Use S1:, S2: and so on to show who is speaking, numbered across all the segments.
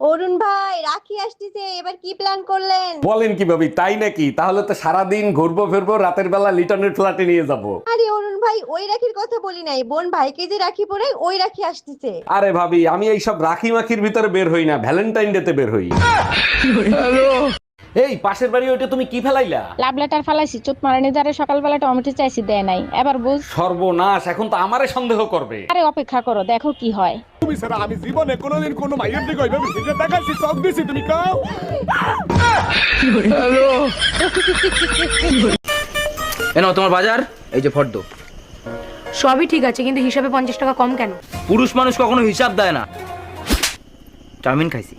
S1: অরুণ ভাই, রাখি আসতেছে, এবার কি প্ল্যান করলেন?
S2: বলেন কি ভাবি, তাই নাকি? তাহলে তো সারাদিন ঘুরবো ফিরবো, রাতের বেলা লিটনের ফ্ল্যাটে নিয়ে যাব।
S1: আরে অরুণ ভাই, ওই রাখির কথা বলি নাই, বোন ভাইকে যে রাখি পরাই ওই রাখি আসতেছে।
S2: আরে ভাবি, আমি এইসব রাখি মাখির ভিতরে বের হই না, ভ্যালেন্টাইন ডে তে বের হই। এই পাশের বাড়ি ওইটা তুমি কি ফেলাইলা?
S3: লাভ লেটার ফালাইছি, চোট মারানি দ্বারা সকালবেলা টমেটো চাইছি, দেয় নাই। এবার বুঝ।
S2: সর্বনাশ, এখন তো আমারে সন্দেহ করবে।
S3: আরে অপেক্ষা করো, দেখো কি হয়।
S4: তুমি ছাড়া আমি জীবনে কোনোদিন কোনো মাইয়ের দিকে ওইভাবে ফিরে তাকাইছি, চোখ দিছি, তুমি কাও।
S5: এনো তোমার বাজার, এই যে ফর্দ।
S6: সবই ঠিক আছে, কিন্তু হিসাবে 50 টাকা কম কেন?
S5: পুরুষ মানুষ কখনো হিসাব দেয় না। চাউমিন খাইছি।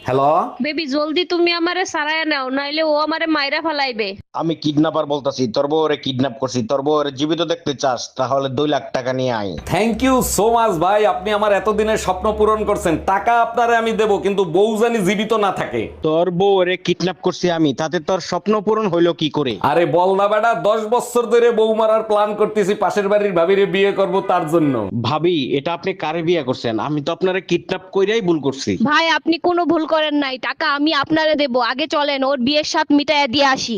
S2: হ্যালো,
S7: বেবি জলদি তুমি আমারে সারায় নাও, নাইলে ও আমারে মাইরা ফালাইবে।
S8: আমি কিডন্যাপার বলতাছি, তোর বউরে কিডন্যাপ করছি। তোর বউরে জীবিত দেখতে চাস তাহলে 2 লাখ টাকা নিয়ে আয়।
S2: থ্যাংক ইউ সো মাচ ভাই, আপনি আমার এতদিনের স্বপ্ন পূরণ করছেন। টাকা আপনারে আমি দেব, কিন্তু বউ জানি জীবিত না থাকে।
S8: তোর বউরে কিডন্যাপ করছি আমি, তাতে তোর স্বপ্ন পূরণ হইলো কি করে?
S2: আরে বল না বেটা, 10 বছর ধরে বউ মারার প্ল্যান করতেছি, পাশের বাড়ির ভাবিরে বিয়ে করব তার জন্য।
S8: ভাবি, এটা আপনি কারে বিয়ে করছেন? আমি তো আপনারে কিডন্যাপ কইরাই ভুল করছি।
S7: ভাই আপনি কোনো ভুল করেন নাই, টাকা আমি আপনারে দেব। আগে চলেন ওর বিয়ের সাথ মিটাইয়া দিয়ে আসি।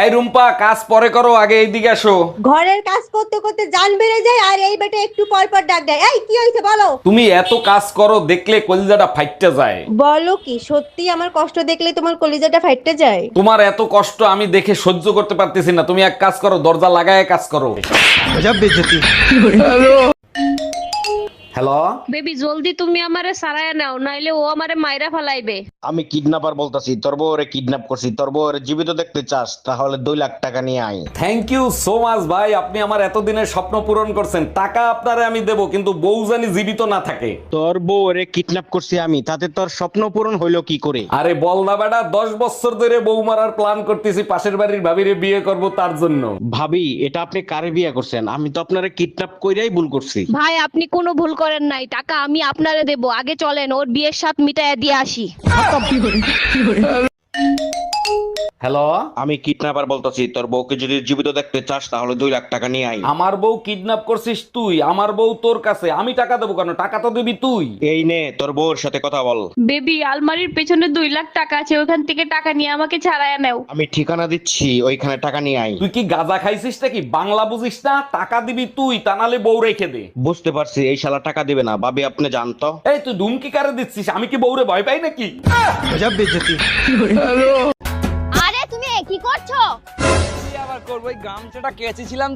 S2: এই রুম্পা, কাজ পরে করো, আগে এইদিকে আসো।
S1: ঘরের কাজ করতে করতে জান বেড়ে যায়, আর এই বেটা একটু পর পর ডাক দেয়। এই কি হয়েছে বলো?
S2: তুমি এত কাজ করো, দেখলে কলিজাটা ফাইটতে যায়।
S1: বলো কি সত্যি আমার কষ্ট দেখলে তোমার কলিজাটা ফাইটতে যায়?
S2: তোমার এত কষ্ট আমি দেখে সহ্য করতে পারতেছি না। তুমি এক কাজ করো, দরজা লাগায় কাজ করো। হ্যালো,
S7: বেবি জলদি তুমি আমারে সারায় নাও, নাইলে ও আমারে মাইরা ফালাইবে।
S8: আমি কিডন্যাপার বলতাছি, তোর বউরে কিডন্যাপ করছি। তোর বউরে জীবিত দেখতে চাস তাহলে 2 লাখ টাকা নিয়ে আয়।
S2: থ্যাংক ইউ সো মাচ ভাই, আপনি আমার এতদিনের স্বপ্ন পূরণ করছেন। টাকা আপনারে আমি দেব, কিন্তু বউ জানি জীবিত না থাকে।
S8: তোর বউরে কিডন্যাপ করছি আমি, তাতে তোর স্বপ্ন পূরণ হইলো কি করে?
S2: আরে বল না বেটা, 10 বছর ধরে বউ মারার প্ল্যান করতেছি, পাশের বাড়ির ভাবিরে বিয়ে করব তার জন্য।
S8: ভাবি, এটা আপনি কারে বিয়ে করছেন? আমি তো আপনারে কিডন্যাপ কইরাই ভুল করছি।
S7: ভাই আপনি কোনো ভুল করেন নাই, টাকা আমি আপনারে দেব। আগে চলেন ওর বিয়ের সাথ মিটাইয়া দিয়ে আসি।
S2: হ্যালো,
S8: আমি কিডন্যাপার বলতাছি, তোর বউকে যদি জীবিত দেখতে চাস তাহলে 2 লাখ টাকা নিয়ে আয়।
S2: আমার বউ কিডন্যাপ করছিস তুই? আমার বউ তোর কাছে, আমি টাকা দেবো কেন? টাকা তো দিবি তুই।
S8: এই নে, তোর বউর সাথে কথা বল।
S7: বেবি আলমারির পেছনে 2 লাখ টাকা আছে, ওখান থেকে টাকা নিয়ে আমাকে ছাড়ায় নাও।
S8: আমি ঠিকানা দিচ্ছি, ওইখানে টাকা নিয়ে আয়।
S2: তুই কি গাঁজা খাইছিস নাকি? বাংলা বুঝিস না? টাকা দিবি তুই, তা নাহলে বউ রেখে দে।
S8: বুঝতে পারছি, এই শালা টাকা দিবে না। ভাবি, আপনি জানতো।
S2: এই তুই ধুমকি কারে দিচ্ছিস? আমি কি বউরে ভয় পাই নাকি?
S9: আরে তুমি কি করছো?
S5: আবার করবো, ওই গামছাটা কেচেছিলাম